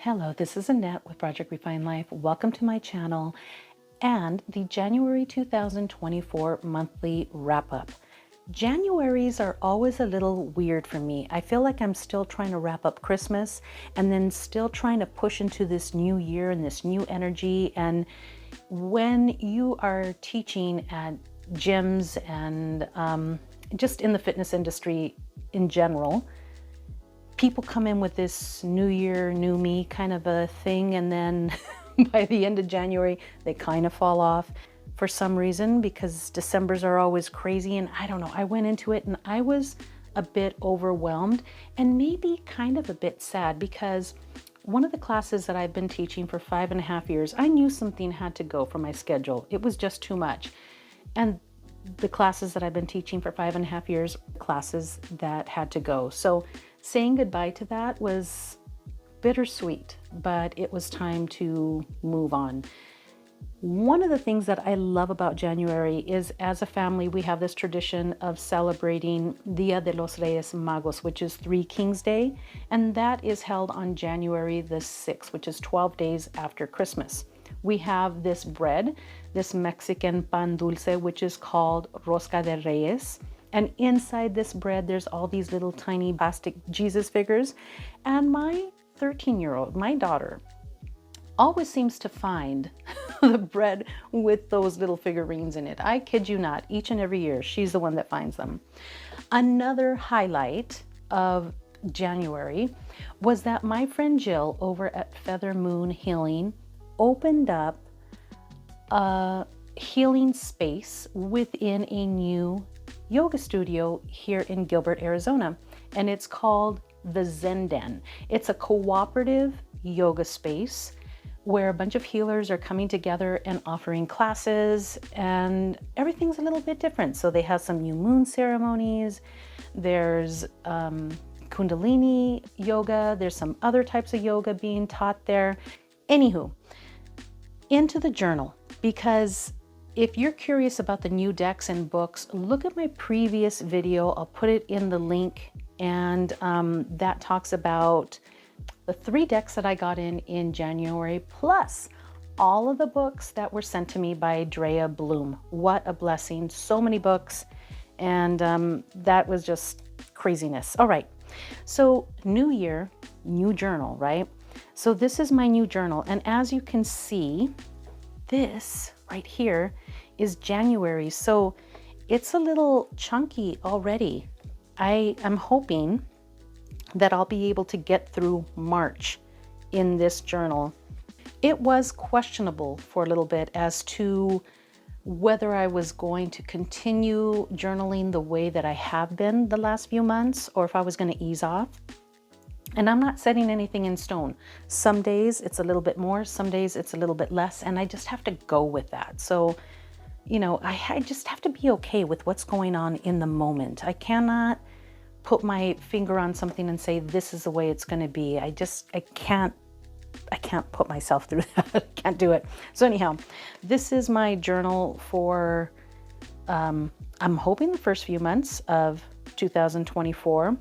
Hello, this is Annette with Project Refine Life. Welcome to my channel and the January 2024 monthly wrap-up. Januaries are always a little weird for me. I feel like I'm still trying to wrap up Christmas and then still trying to push into this new year and this new energy. And when you are teaching at gyms and just in the fitness industry in general, people come in with this new year, new me kind of a thing, and then by the end of January, they kind of fall off for some reason because Decembers are always crazy. And I don't know, I went into it and I was a bit overwhelmed and maybe kind of a bit sad because one of the classes that I've been teaching for 5.5 years, I knew something had to go from my schedule. It was just too much. And the classes that I've been teaching for 5.5 years, classes that had to go. So saying goodbye to that was bittersweet, but it was time to move on. One of the things that I love about January is, as a family, we have this tradition of celebrating Dia de los Reyes Magos, which is Three Kings Day, and that is held on January the 6th, which is 12 days after Christmas. We have this bread, this Mexican pan dulce, which is called Rosca de Reyes. And inside this bread, there's all these little tiny plastic Jesus figures. And my 13-year-old, my daughter, always seems to find the bread with those little figurines in it. I kid you not, each and every year, she's the one that finds them. Another highlight of January was that my friend Jill over at Feather Moon Healing opened up a healing space within a new yoga studio here in Gilbert, Arizona, and it's called the Zen Den. It's a cooperative yoga space where a bunch of healers are coming together and offering classes, and everything's a little bit different. So they have some new moon ceremonies, there's Kundalini yoga, there's some other types of yoga being taught there. Anywho, into the journal, because if you're curious about the new decks and books, look at my previous video. I'll put it in the link, and that talks about the 3 decks that I got in January, plus all of the books that were sent to me by Drea Bloom. What a blessing. So many books, and that was just craziness. All right, so new year, new journal, right? So this is my new journal, and as you can see, this right here is January, so it's a little chunky already. I am hoping that I'll be able to get through March in this journal. It was questionable for a little bit as to whether I was going to continue journaling the way that I have been the last few months, or if I was going to ease off. And I'm not setting anything in stone. Some days it's a little bit more, some days it's a little bit less, and I just have to go with that. So, you know, I just have to be okay with what's going on in the moment. I cannot put my finger on something and say, this is the way it's going to be. I can't put myself through that. I can't do it. So anyhow, this is my journal for, I'm hoping the first few months of 2024.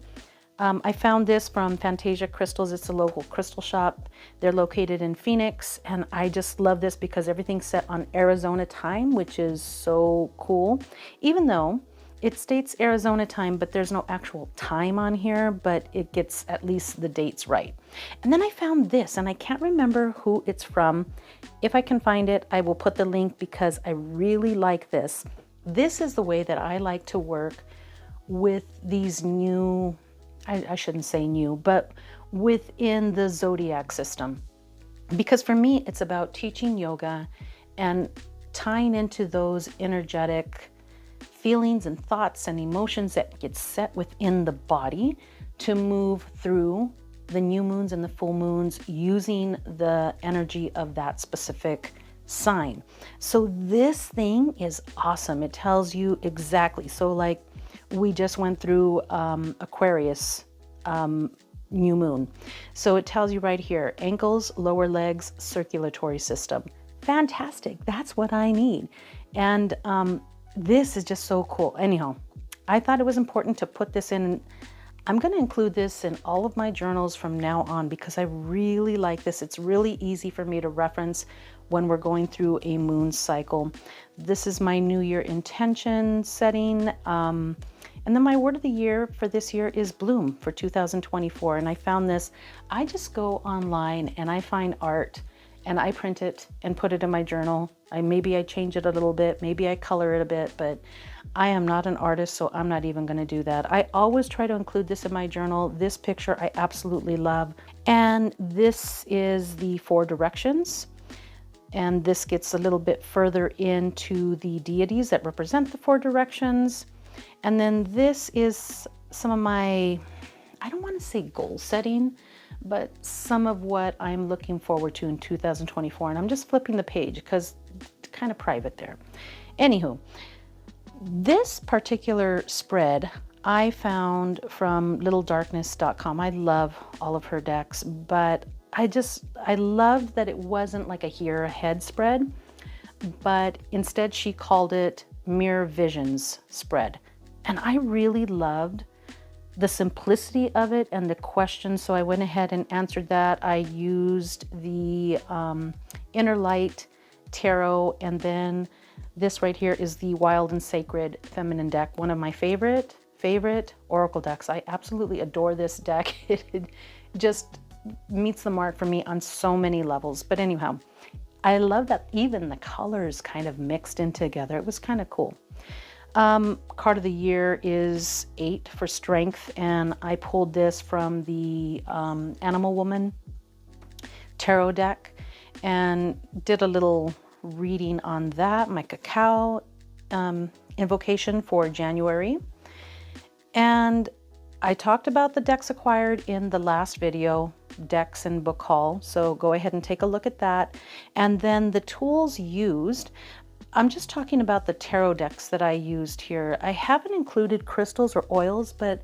I found this from Fantasia Crystals. It's a local crystal shop. They're located in Phoenix, and I just love this because everything's set on Arizona time, which is so cool. Even though it states Arizona time, but there's no actual time on here, but it gets at least the dates right. And then I found this, and I can't remember who it's from. If I can find it, I will put the link because I really like this. This is the way that I like to work with these new, I shouldn't say new, but within the zodiac system. Because for me, it's about teaching yoga and tying into those energetic feelings and thoughts and emotions that get set within the body to move through the new moons and the full moons using the energy of that specific sign. So this thing is awesome. It tells you exactly. So like, we just went through Aquarius new moon. So it tells you right here, ankles, lower legs, circulatory system. Fantastic. That's what I need. And this is just so cool. Anyhow, I thought it was important to put this in. I'm going to include this in all of my journals from now on because I really like this. It's really easy for me to reference when we're going through a moon cycle. This is my New Year intention setting. And then my word of the year for this year is bloom for 2024. And I found this, I just go online and I find art and I print it and put it in my journal. Maybe I change it a little bit, maybe I color it a bit, but I am not an artist, so I'm not even gonna do that. I always try to include this in my journal. This picture I absolutely love. And this is the 4 directions. And this gets a little bit further into the deities that represent the 4 directions. And then this is some of my, I don't want to say goal setting, but some of what I'm looking forward to in 2024. And I'm just flipping the page because it's kind of private there. Anywho, this particular spread I found from littledarkness.com. I love all of her decks, but I loved that it wasn't like a here ahead spread, but instead she called it Mirror Visions spread. And I really loved the simplicity of it and the questions. So I went ahead and answered that. I used the Inner Light Tarot, and then this right here is the Wild and Sacred Feminine deck, one of my favorite Oracle decks. I absolutely adore this deck. It just meets the mark for me on so many levels. But anyhow, I love that even the colors kind of mixed in together. It was kind of cool. Card of the year is 8 for strength, and I pulled this from the Animal Woman tarot deck and did a little reading on that, my Cacao invocation for January. And I talked about the decks acquired in the last video, decks and book haul, so go ahead and take a look at that. And then the tools used, I'm just talking about the tarot decks that I used here. I haven't included crystals or oils, but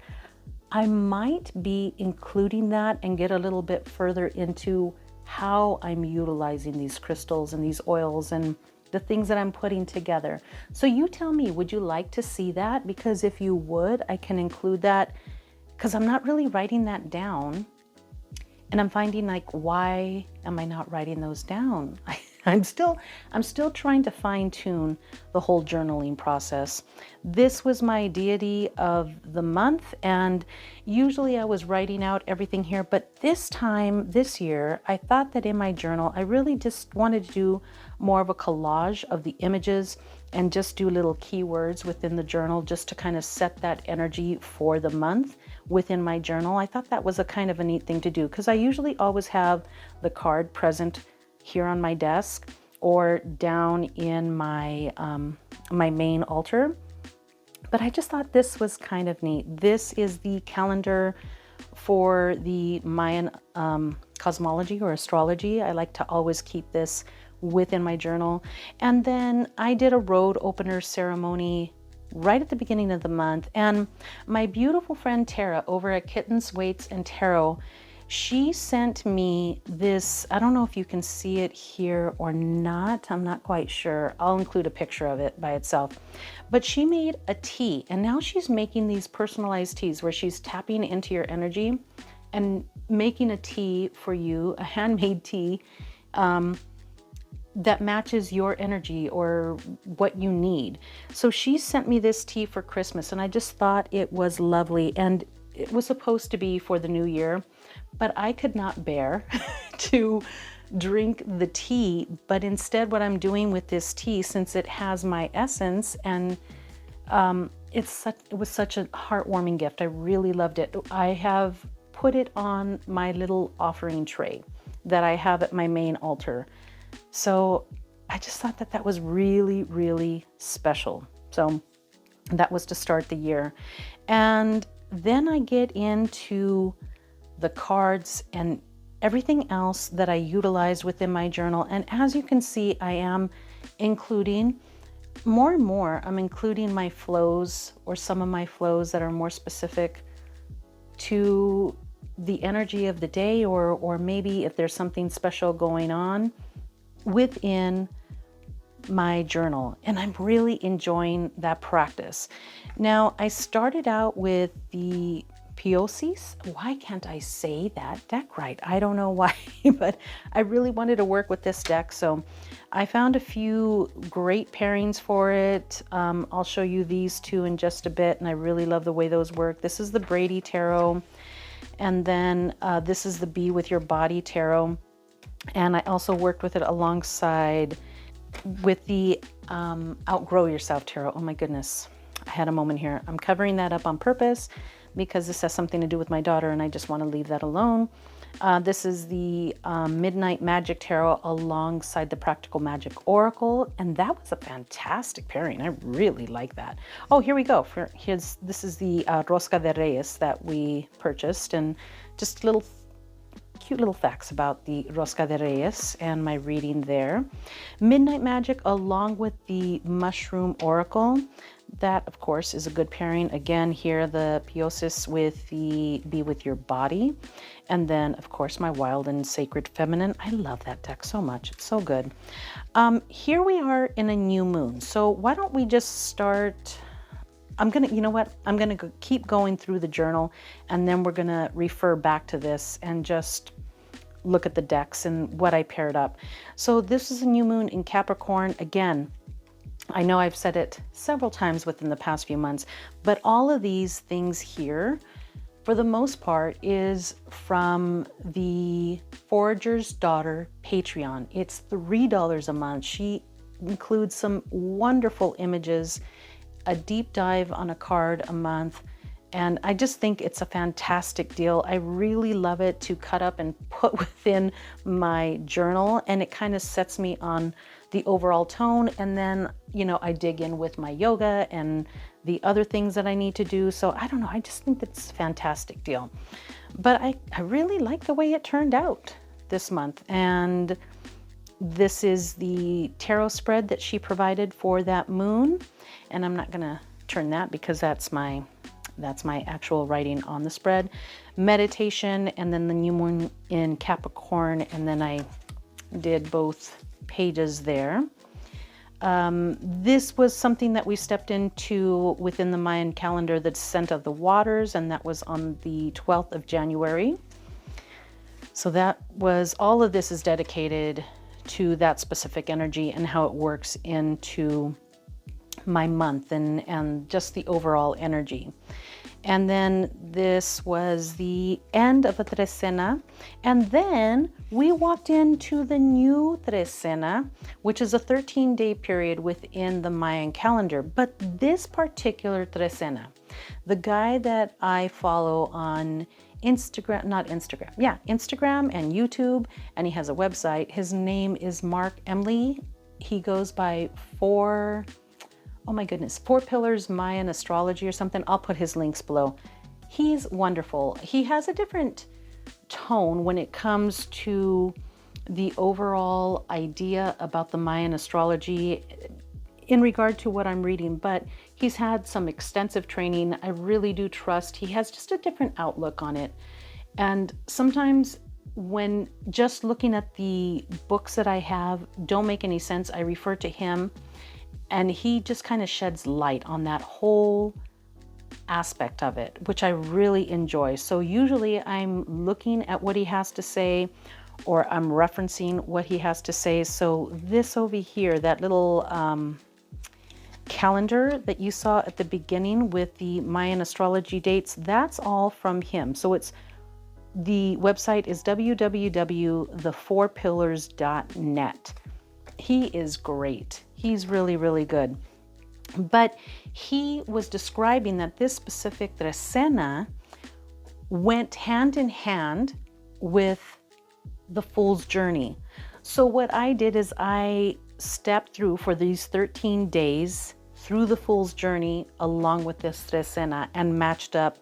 I might be including that and get a little bit further into how I'm utilizing these crystals and these oils and the things that I'm putting together. So you tell me, would you like to see that? Because if you would, I can include that, because I'm not really writing that down. And I'm finding, like, why am I not writing those down? I'm still trying to fine tune the whole journaling process. This was my deity of the month, and usually I was writing out everything here, but this year, I thought that in my journal, I really just wanted to do more of a collage of the images and just do little keywords within the journal just to kind of set that energy for the month within my journal. I thought that was a kind of a neat thing to do, because I usually always have the card present here on my desk or down in my my main altar. But I just thought this was kind of neat. This is the calendar for the Mayan cosmology or astrology. I like to always keep this within my journal. And then I did a road opener ceremony right at the beginning of the month. And my beautiful friend Tara over at Kittens, Weights, and Tarot, she sent me this, I don't know if you can see it here or not, I'm not quite sure. I'll include a picture of it by itself. But she made a tea, and now she's making these personalized teas where she's tapping into your energy and making a tea for you, a handmade tea, that matches your energy or what you need. So she sent me this tea for Christmas, and I just thought it was lovely. And it was supposed to be for the new year, but I could not bear to drink the tea. But instead, what I'm doing with this tea, since it has my essence, and it was such a heartwarming gift. I really loved it. I have put it on my little offering tray that I have at my main altar. So I just thought that that was really, really special. So that was to start the year. And then I get into the cards and everything else that I utilized within my journal. And as you can see, I am including more and more, I'm including my flows, or some of my flows that are more specific to the energy of the day, or maybe if there's something special going on within my journal. And I'm really enjoying that practice. Now, I started out with the Poesis. Why can't I say that deck right? I don't know why, but I really wanted to work with this deck. So I found a few great pairings for it. I'll show you these two in just a bit, and I really love the way those work. This is the Brady Tarot, and then this is the Be With Your Body Tarot. And I also worked with it alongside with the Outgrow Yourself Tarot. Oh my goodness, I had a moment here. I'm covering that up on purpose because this has something to do with my daughter, and I just want to leave that alone. This is the Midnight Magic Tarot alongside the Practical Magic Oracle, and that was a fantastic pairing. I really like that. Oh, here we go. This is the Rosca de Reyes that we purchased, and just cute little facts about the Rosca de Reyes and my reading there. Midnight Magic along with the Mushroom Oracle. That, of course, is a good pairing. Again, here the Poesis with the Be With Your Body. And then, of course, my Wild and Sacred Feminine. I love that deck so much. It's so good. Here we are in a new moon. So why don't we just start... you know what? I'm going to keep going through the journal, and then we're going to refer back to this and just look at the decks and what I paired up. So this is a new moon in Capricorn. Again, I know I've said it several times within the past few months, but all of these things here, for the most part, is from the Forager's Daughter Patreon. It's $3 a month. She includes some wonderful images, a deep dive on a card a month, and I just think it's a fantastic deal. I really love it to cut up and put within my journal, and it kind of sets me on the overall tone, and then, you know, I dig in with my yoga and the other things that I need to do. So I don't know, I just think it's a fantastic deal. But I really like the way it turned out this month, and this is the tarot spread that she provided for that moon, and I'm not gonna turn that because that's my actual writing on the spread. Meditation, and then the new moon in Capricorn, and then I did both pages there. This was something that we stepped into within the Mayan calendar, the Descent of the Waters, and that was on the 12th of January. So that was, all of this is dedicated to that specific energy and how it works into my month and just the overall energy. And then this was the end of a trecena. And then we walked into the new trecena, which is a 13-day period within the Mayan calendar. But this particular trecena, the guy that I follow on Instagram and YouTube, and he has a website. His name is Mark Emily. He goes by Four Pillars Mayan Astrology or something. I'll put his links below. He's wonderful. He has a different tone when it comes to the overall idea about the Mayan astrology in regard to what I'm reading, but he's had some extensive training. I really do trust. He has just a different outlook on it. And sometimes when just looking at the books that I have don't make any sense, I refer to him, and he just kind of sheds light on that whole aspect of it, which I really enjoy. So usually I'm looking at what he has to say, or I'm referencing what he has to say. So this over here, that little calendar that you saw at the beginning with the Mayan astrology dates, that's all from him. So the website is www.thefourpillars.net. He is great. He's really, really good. But he was describing that this specific trecena went hand in hand with the Fool's Journey. So what I did is I stepped through for these 13 days through the Fool's Journey along with this trecena and matched up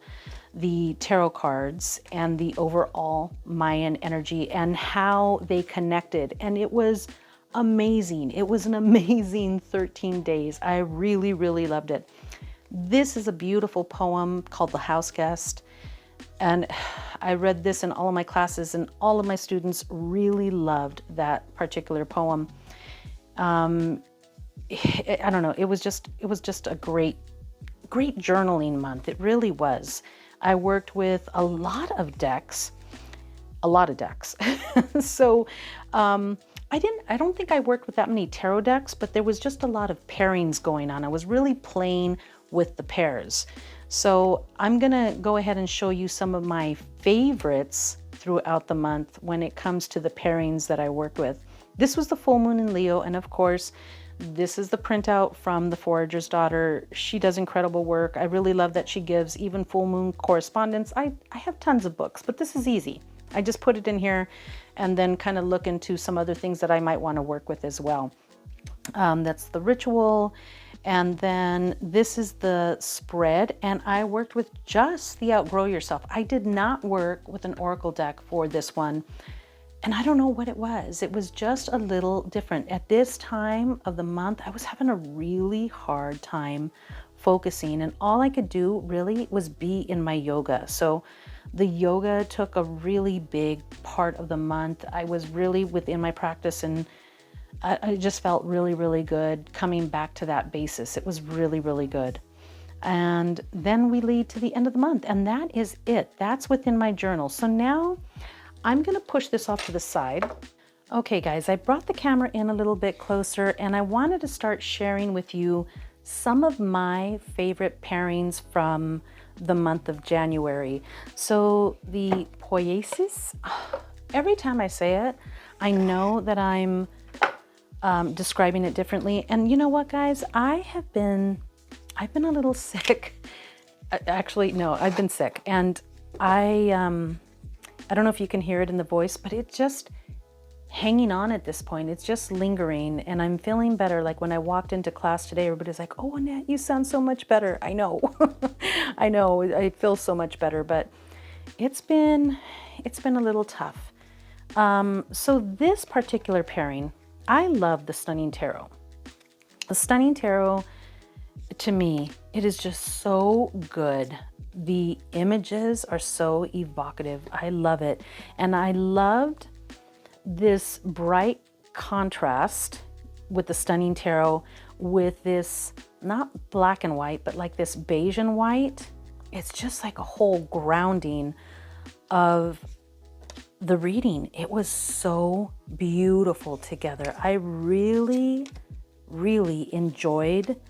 the tarot cards and the overall Mayan energy and how they connected. And it was amazing. It was an amazing 13 days. I really, really loved it. This is a beautiful poem called The House Guest. And I read this in all of my classes, and all of my students really loved that particular poem. I don't know. It was just a great journaling month. It really was. I worked with a lot of decks. So I don't think I worked with that many tarot decks, but there was just a lot of pairings going on. I was really playing with the pairs. So I'm gonna go ahead and show you some of my favorites throughout the month when it comes to the pairings that I worked with. This was the full moon in Leo, and of course, this is the printout from The Forager's Daughter. She does incredible work. I really love that she gives even full moon correspondence. I have tons of books, but this is easy. I just put it in here and then kind of look into some other things that I might want to work with as well. That's the ritual. And then this is the spread, and I worked with just the Outgrow Yourself. I did not work with an oracle deck for this one, and I don't know what it was. It was just a little different. At this time of the month, I was having a really hard time focusing, and all I could do really was be in my yoga. So the yoga took a really big part of the month. I was really within my practice, and I just felt really, really good coming back to that basis. It was really, really good. And then we lead to the end of the month, and that is it. That's within my journal. So now I'm going to push this off to the side. Okay, guys, I brought the camera in a little bit closer, and I wanted to start sharing with you some of my favorite pairings from the month of January. So the Poesis, every time I say it, I know that I'm describing it differently. And you know what, guys? I've been a little sick. Actually, no, I've been sick. And I don't know if you can hear it in the voice, but it's just hanging on at this point. It's just lingering, and I'm feeling better. Like when I walked into class today, everybody's like, "Oh, Annette, you sound so much better." I know, I know, I feel so much better, but it's been a little tough. So this particular pairing, I love the Stunning Tarot. The Stunning Tarot, to me, it is just so good. The images are so evocative. I love it. And I loved this bright contrast with the Stunning Tarot with this, not black and white, but like this beige and white. It's just like a whole grounding of the reading. It was so beautiful together. I really, really enjoyed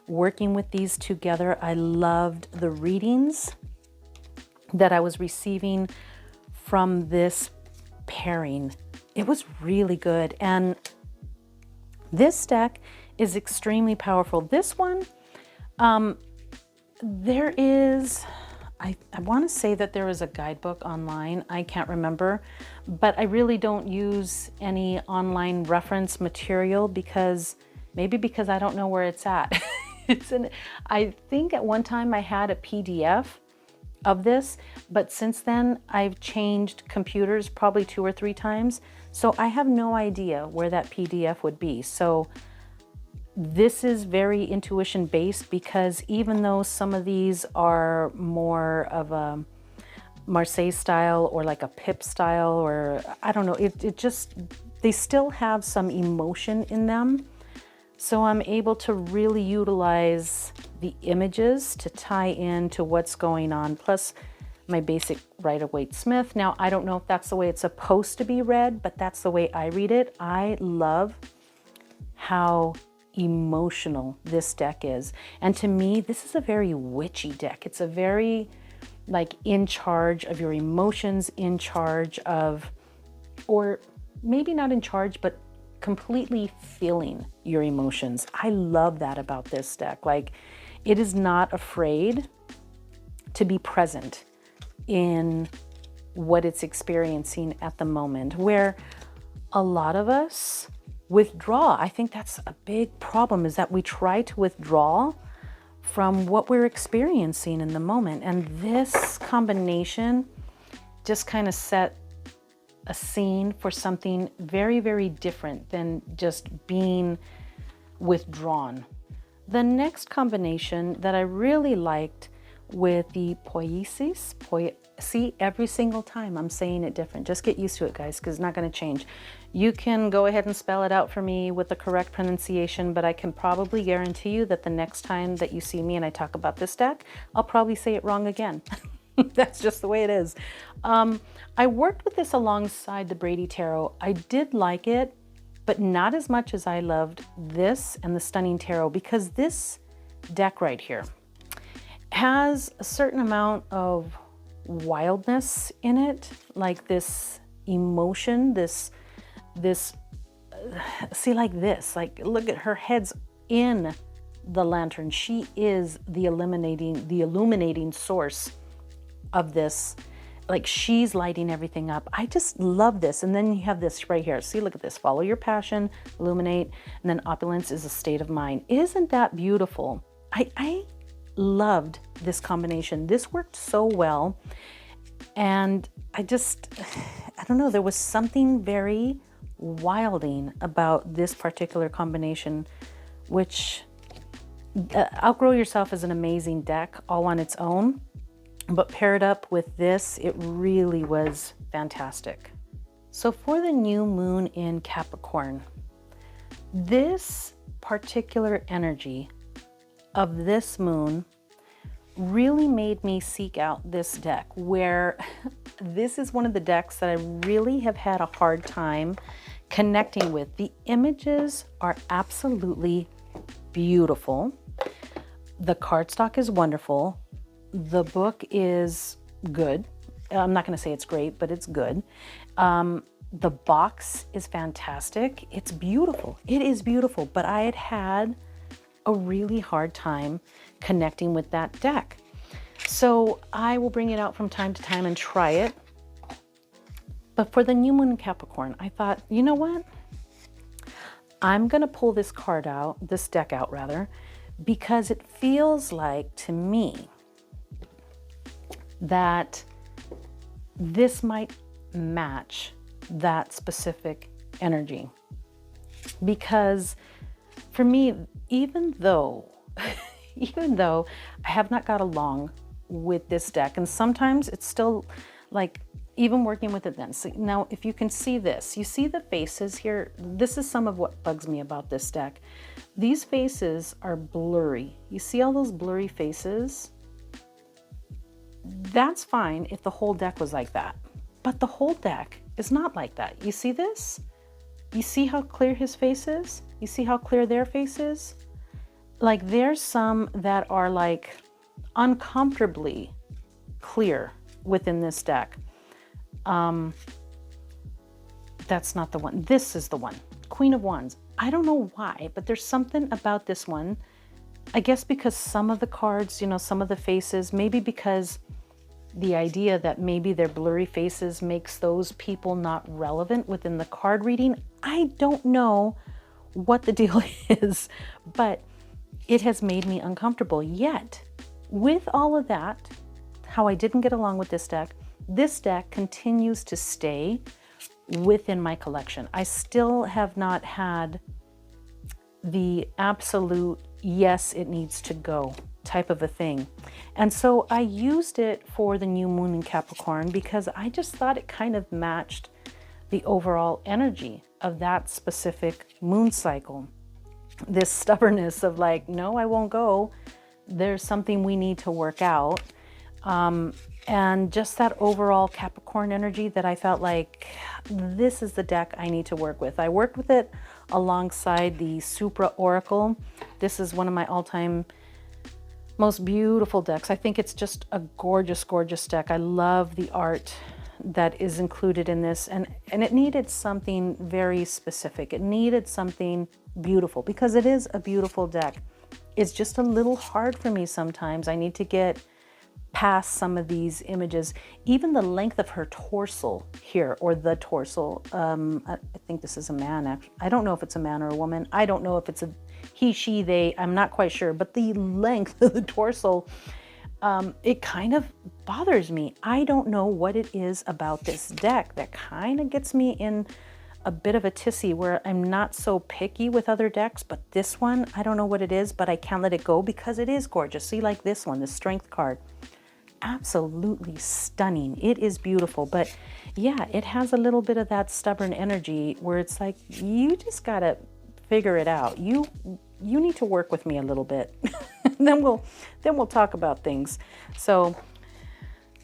working with these together. I loved the readings that I was receiving from this pairing. It was really good. And this deck is extremely powerful. This one, there is, I want to say that there is a guidebook online. I can't remember, but I really don't use any online reference material because I don't know where it's at. I think at one time I had a PDF of this, but since then I've changed computers probably 2 or 3 times. So I have no idea where that PDF would be. So this is very intuition based, because even though some of these are more of a Marseille style or like a Pip style, or I don't know, it just, they still have some emotion in them. So I'm able to really utilize the images to tie in to what's going on, plus my basic Rider-Waite-Smith. Now, I don't know if that's the way it's supposed to be read, but that's the way I read it. I love how emotional this deck is. And to me, this is a very witchy deck. It's a very like in charge of your emotions, in charge of, or maybe not in charge, but completely feeling your emotions. I love that about this deck. Like, it is not afraid to be present in what it's experiencing at the moment, where a lot of us withdraw. I think that's a big problem, is that we try to withdraw from what we're experiencing in the moment. And this combination just kind of set a scene for something very, very different than just being withdrawn. The next combination that I really liked with the Poesis, see, every single time I'm saying it different. Just get used to it, guys, because it's not going to change. You can go ahead and spell it out for me with the correct pronunciation, but I can probably guarantee you that the next time that you see me and I talk about this deck, I'll probably say it wrong again. That's just the way it is. I worked with this alongside the Brady Tarot. I did like it, but not as much as I loved this and the Stunning Tarot, because this deck right here has a certain amount of wildness in it, like this emotion, see, like this, like, look at her head's in the lantern. She is the illuminating source of this. Like, she's lighting everything up. I just love this. And then you have this right here. See, look at this. Follow your passion, illuminate, and then opulence is a state of mind. Isn't that beautiful? I loved this combination. This worked so well. And I don't know, there was something very wilding about this particular combination, which Outgrow Yourself is an amazing deck all on its own, but paired up with this, it really was fantastic. So for the new moon in Capricorn, this particular energy of this moon really made me seek out this deck, where this is one of the decks that I really have had a hard time connecting with. The images are absolutely beautiful. The cardstock is wonderful. The book is good. I'm not going to say it's great, but it's good. The box is fantastic. It's beautiful. It is beautiful, but I had a really hard time connecting with that deck. So I will bring it out from time to time and try it. But for the new moon in Capricorn, I thought, you know what? I'm going to pull this deck out rather, because it feels like to me that this might match that specific energy. Because for me, even though I have not got along with this deck, and sometimes it's still like, even working with it then. So now if you can see this, you see the faces here. This is some of what bugs me about this deck. These faces are blurry. You see all those blurry faces? That's fine if the whole deck was like that, but the whole deck is not like that. You see this? You see how clear his face is? You see how clear their face is? Like, there's some that are like uncomfortably clear within this deck. That's not the one. This is the one. Queen of Wands. I don't know why, but there's something about this one. I guess because some of the cards, some of the faces, maybe because the idea that maybe their blurry faces makes those people not relevant within the card reading. I don't know what the deal is, but it has made me uncomfortable. Yet, with all of that, how I didn't get along with this deck continues to stay within my collection. I still have not had the absolute, yes, it needs to go type of a thing. And so I used it for the new moon in Capricorn because I just thought it kind of matched the overall energy of that specific moon cycle. This stubbornness of like, no, I won't go. There's something we need to work out. And just that overall Capricorn energy that I felt like this is the deck I need to work with. I worked with it alongside the Supra Oracle. This is one of my all-time most beautiful decks. I think it's just a gorgeous, gorgeous deck. I love the art that is included in this, and it needed something very specific. It needed something beautiful because it is a beautiful deck. It's just a little hard for me sometimes. I need to get past some of these images. Even the length of her torso here, or the torso. I think this is a man, actually. I don't know if it's a man or a woman. I don't know if it's a he, she, they. I'm not quite sure. But the length of the torso, it kind of bothers me. I don't know what it is about this deck that kind of gets me in a bit of a tizzy where I'm not so picky with other decks, but this one, I don't know what it is, but I can't let it go because it is gorgeous. See, like this one, the Strength card. Absolutely stunning. It is beautiful, but yeah, it has a little bit of that stubborn energy where it's like, you just gotta figure it out. You need to work with me a little bit. then we'll talk about things. So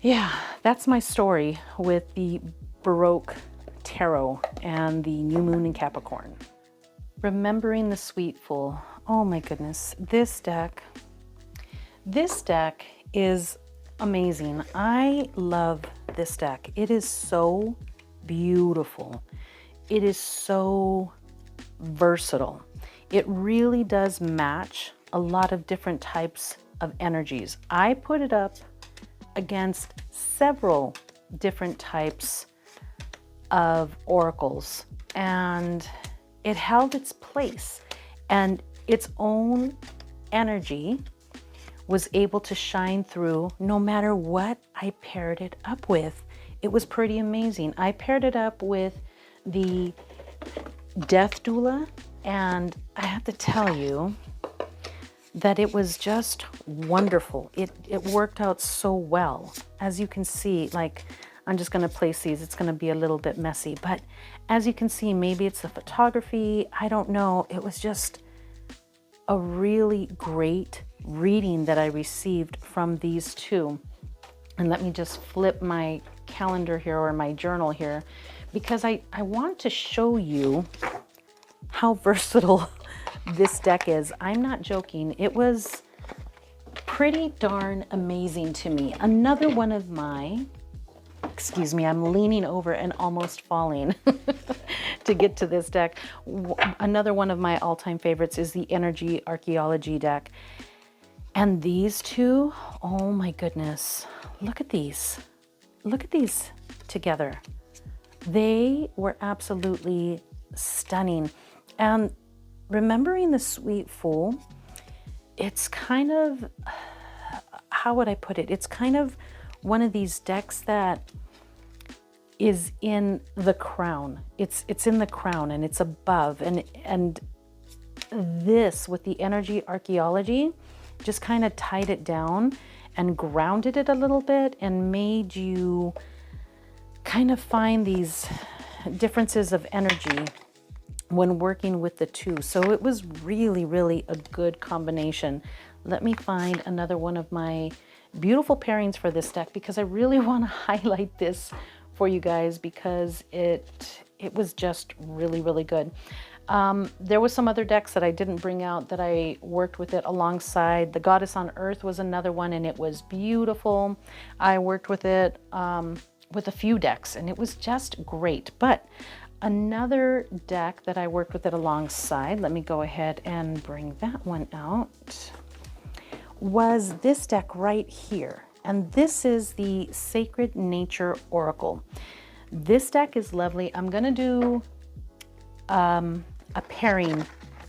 yeah, that's my story with the Baroque Tarot and the new moon in Capricorn. Remembering the Sweet Fool. Oh my goodness, this deck is amazing. I love this deck. It is so beautiful. It is so versatile. It really does match a lot of different types of energies. I put it up against several different types of oracles, and it held its place, and its own energy was able to shine through no matter what I paired it up with. It was pretty amazing. I paired it up with the Death Doula, and I have to tell you that it was just wonderful. It worked out so well. As you can see, like, I'm just gonna place these. It's gonna be a little bit messy, but as you can see, maybe it's the photography, I don't know. It was just a really great reading that I received from these two. And let me just flip my calendar here, or my journal here, because I want to show you how versatile this deck is. I'm not joking. It was pretty darn amazing to me. Another one of my, excuse me, I'm leaning over and almost falling to get to this deck. Another one of my all-time favorites is the Energy Archeology deck. And these two, oh my goodness, look at these. Look at these together. They were absolutely stunning. And remembering the Sweet Fool, it's kind of, how would I put it? It's kind of one of these decks that is in the crown. It's in the crown, and it's above. And this, with the Energy Archeology, just kind of tied it down and grounded it a little bit and made you kind of find these differences of energy when working with the two. So it was really, really a good combination. Let me find another one of my beautiful pairings for this deck, because I really want to highlight this for you guys, because it was just really, really good. There was some other decks that I didn't bring out that I worked with it alongside. The Goddess on Earth was another one, and it was beautiful. I worked with it with a few decks, and it was just great. But another deck that I worked with it alongside, let me go ahead and bring that one out, was this deck right here. And this is the Sacred Nature Oracle. This deck is lovely. I'm gonna do a pairing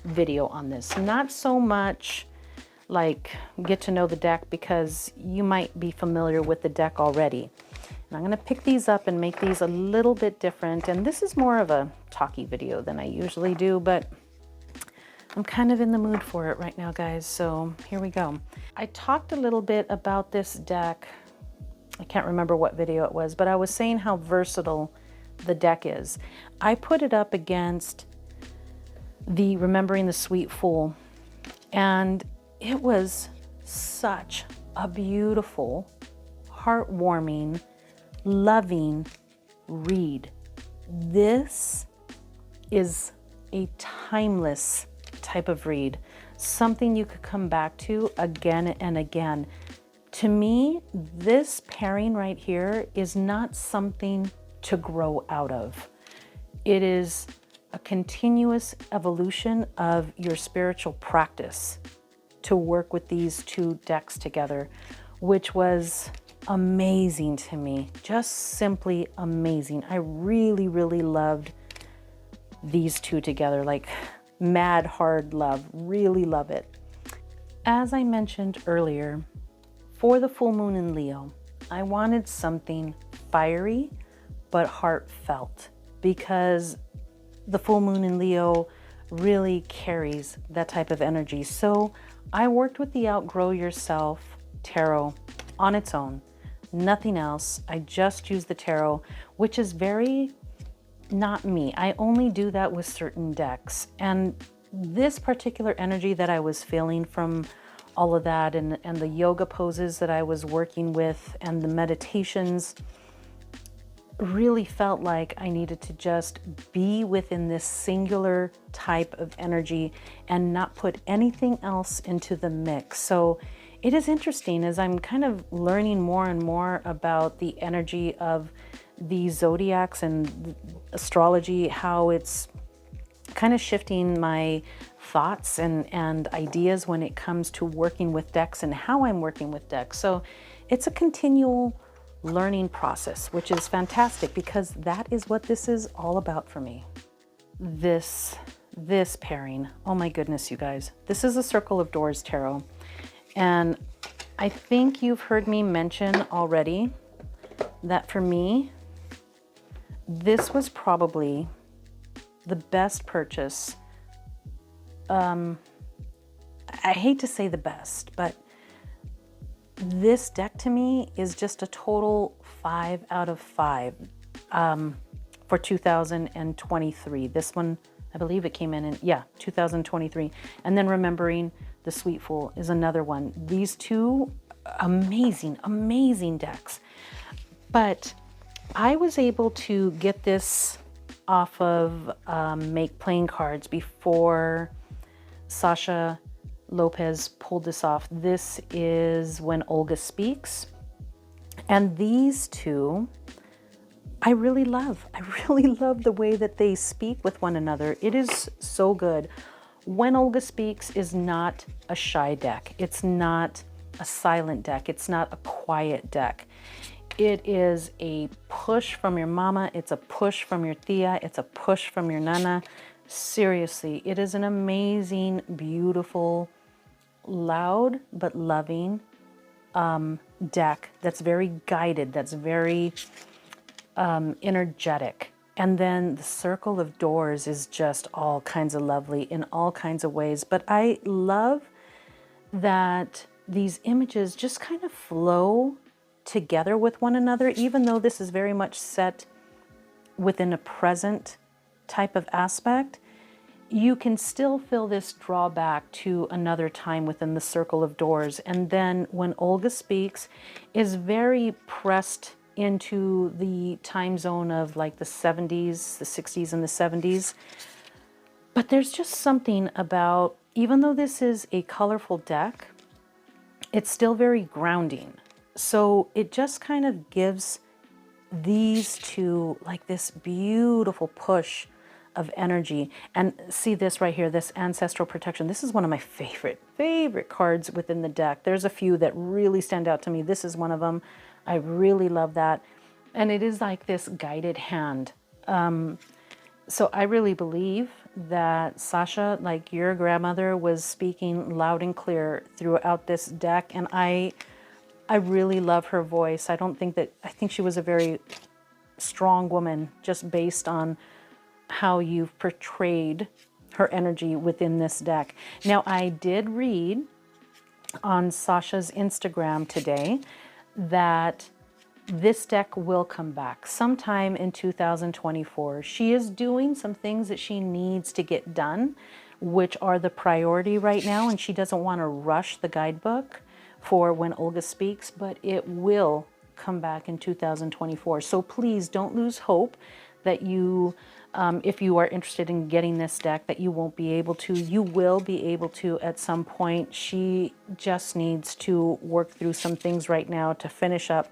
video on this. Not so much like get to know the deck, because you might be familiar with the deck already. And I'm gonna pick these up and make these a little bit different. And this is more of a talky video than I usually do, but I'm kind of in the mood for it right now, guys. So here we go. I talked a little bit about this deck. I can't remember what video it was, but I was saying how versatile the deck is. I put it up against the Remembering the Sweet Fool, and it was such a beautiful, heartwarming, loving read. This is a timeless type of read, something you could come back to again and again. To me, this pairing right here is not something to grow out of. It is a continuous evolution of your spiritual practice to work with these two decks together, which was amazing to me. Just simply amazing. I really, really loved these two together, like mad hard love. Really love it. As I mentioned earlier, for the full moon in Leo, I wanted something fiery but heartfelt, because the full moon in Leo really carries that type of energy. So I worked with the Outgrow Yourself Tarot on its own, nothing else. I just used the tarot, which is very not me. I only do that with certain decks. And this particular energy that I was feeling from all of that, and the yoga poses that I was working with and the meditations, really felt like I needed to just be within this singular type of energy and not put anything else into the mix. So it is interesting as I'm kind of learning more and more about the energy of the zodiacs and astrology, how it's kind of shifting my thoughts and ideas when it comes to working with decks and how I'm working with decks. So it's a continual learning process, which is fantastic because that is what this is all about for me. This pairing, oh my goodness, you guys, this is a Circle of Doors tarot. And I think you've heard me mention already that for me, this was probably the best purchase. I hate to say the best, but this deck to me is just a total 5 out of 5 for 2023. This one, I believe it came in 2023. And then Remembering the Sweet Fool is another one. These two amazing, amazing decks. But I was able to get this off of Make Playing Cards before Sasha Lopez pulled this off. This is When Olga Speaks. And these two, I really love. I really love the way that they speak with one another. It is so good. When Olga Speaks is not a shy deck. It's not a silent deck. It's not a quiet deck. It is a push from your mama. It's a push from your tia. It's a push from your nana. Seriously, it is an amazing, beautiful, loud but loving deck that's very guided, that's very energetic. And then the Circle of Doors is just all kinds of lovely in all kinds of ways. But I love that these images just kind of flow together with one another, even though this is very much set within a present type of aspect. You can still feel this drawback to another time within the Circle of Doors. And then When Olga Speaks is very pressed into the time zone of like the 70s, the 60s and the 70s. But there's just something about, even though this is a colorful deck, it's still very grounding. So it just kind of gives these two like this beautiful push of energy. And see this right here, this Ancestral Protection. This is one of my favorite cards within the deck. There's a few that really stand out to me. This is one of them. I really love that. And it is like this guided hand. So I really believe that Sasha, like your grandmother, was speaking loud and clear throughout this deck. And I really love her voice. I think she was a very strong woman just based on how you've portrayed her energy within this deck. Now, I did read on Sasha's Instagram today that this deck will come back sometime in 2024. She is doing some things that she needs to get done, which are the priority right now, and she doesn't want to rush the guidebook for When Olga Speaks, but it will come back in 2024. So please don't lose hope that you, if you are interested in getting this deck, that you won't be able to. You will be able to at some point. She just needs to work through some things right now to finish up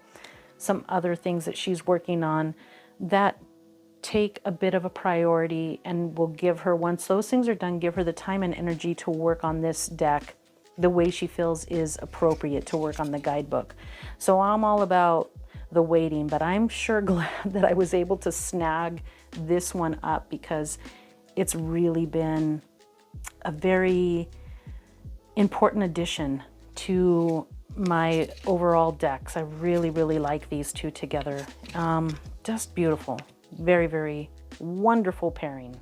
some other things that she's working on that take a bit of a priority, and will give her, once those things are done, give her the time and energy to work on this deck the way she feels is appropriate to work on the guidebook. So I'm all about the waiting, but I'm sure glad that I was able to snag this one up, because it's really been a very important addition to my overall decks. I really like these two together. Just beautiful. Very wonderful pairing.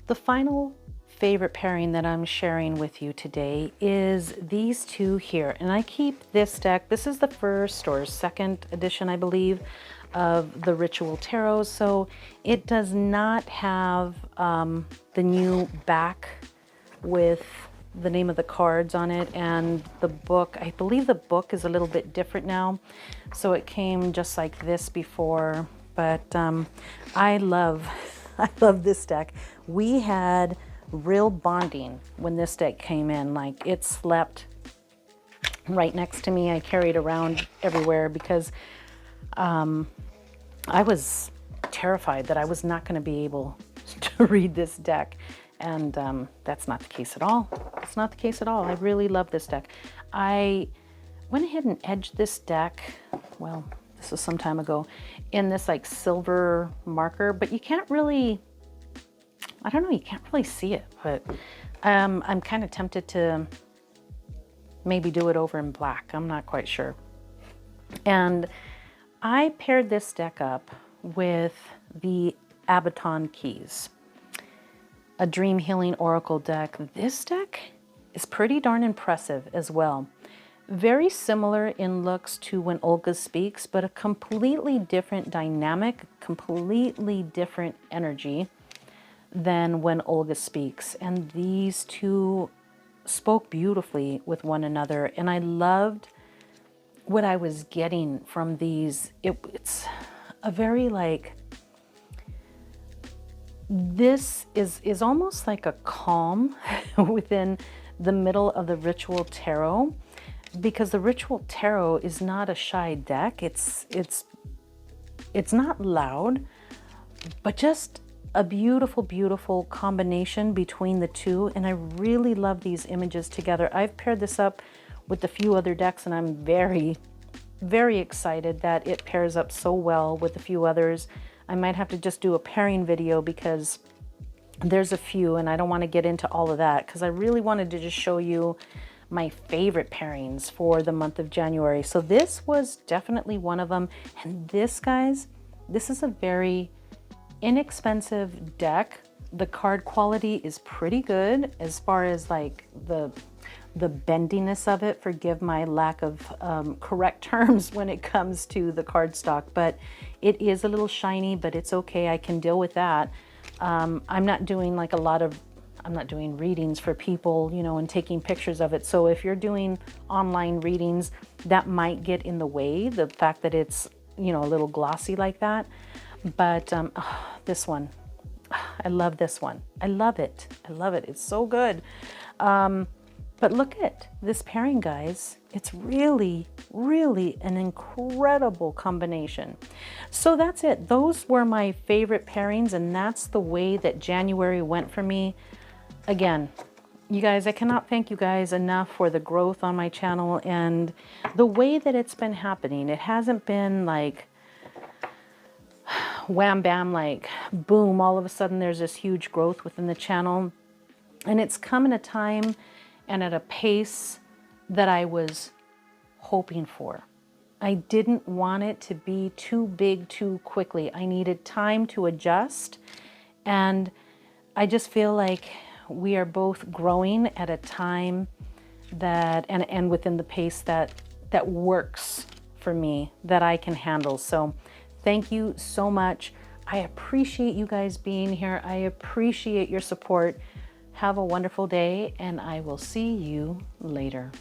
The final favorite pairing that I'm sharing with you today is these two here. And I keep this deck. This is the first or second edition, I believe, of the Ritual Tarot. So it does not have the new back with the name of the cards on it, and the book. I believe the book is a little bit different now. So it came just like this before, but I love this deck. We had real bonding when this deck came in. Like, it slept right next to me. I carried around everywhere because I was terrified that I was not going to be able to read this deck. And that's not the case at all. It's not the case at all. I really love this deck. I went ahead and edged this deck, well, this was some time ago, in this like silver marker, but you can't really, I don't know, you can't really see it, but I'm kind of tempted to maybe do it over in black. I'm not quite sure. And I paired this deck up with the Abaton keys, a dream healing oracle deck. This deck is pretty darn impressive as well. Very similar in looks to When Olga Speaks, but a completely different dynamic, completely different energy than When Olga Speaks. And these two spoke beautifully with one another. And I loved what I was getting from these. It's a very like, this is almost like a calm within the middle of the Ritual Tarot, because the Ritual Tarot is not a shy deck. It's not loud, but just a beautiful, beautiful combination between the two. And I really love these images together. I've paired this up with a few other decks, and I'm very, very excited that it pairs up so well with a few others. I might have to just do a pairing video because there's a few, and I don't want to get into all of that because I really wanted to just show you my favorite pairings for the month of January. So this was definitely one of them. And this, guys, this is a very inexpensive deck. The card quality is pretty good as far as like the bendiness of it. Forgive my lack of correct terms when it comes to the cardstock, but it is a little shiny, but it's okay. I can deal with that. I'm not doing like I'm not doing readings for people, you know, and taking pictures of it. So if you're doing online readings, that might get in the way, the fact that it's, you know, a little glossy like that. But this one, I love this one. I love it. I love it. It's so good. But look at this pairing, guys. It's really, really an incredible combination. So that's it. Those were my favorite pairings, and that's the way that January went for me. Again, you guys, I cannot thank you guys enough for the growth on my channel and the way that it's been happening. It hasn't been like wham bam, like boom, all of a sudden there's this huge growth within the channel. And it's come in a time and at a pace that I was hoping for. I didn't want it to be too big too quickly. I needed time to adjust. And I just feel like we are both growing at a time that, and within the pace that works for me, that I can handle. So thank you so much. I appreciate you guys being here. I appreciate your support. Have a wonderful day, and I will see you later.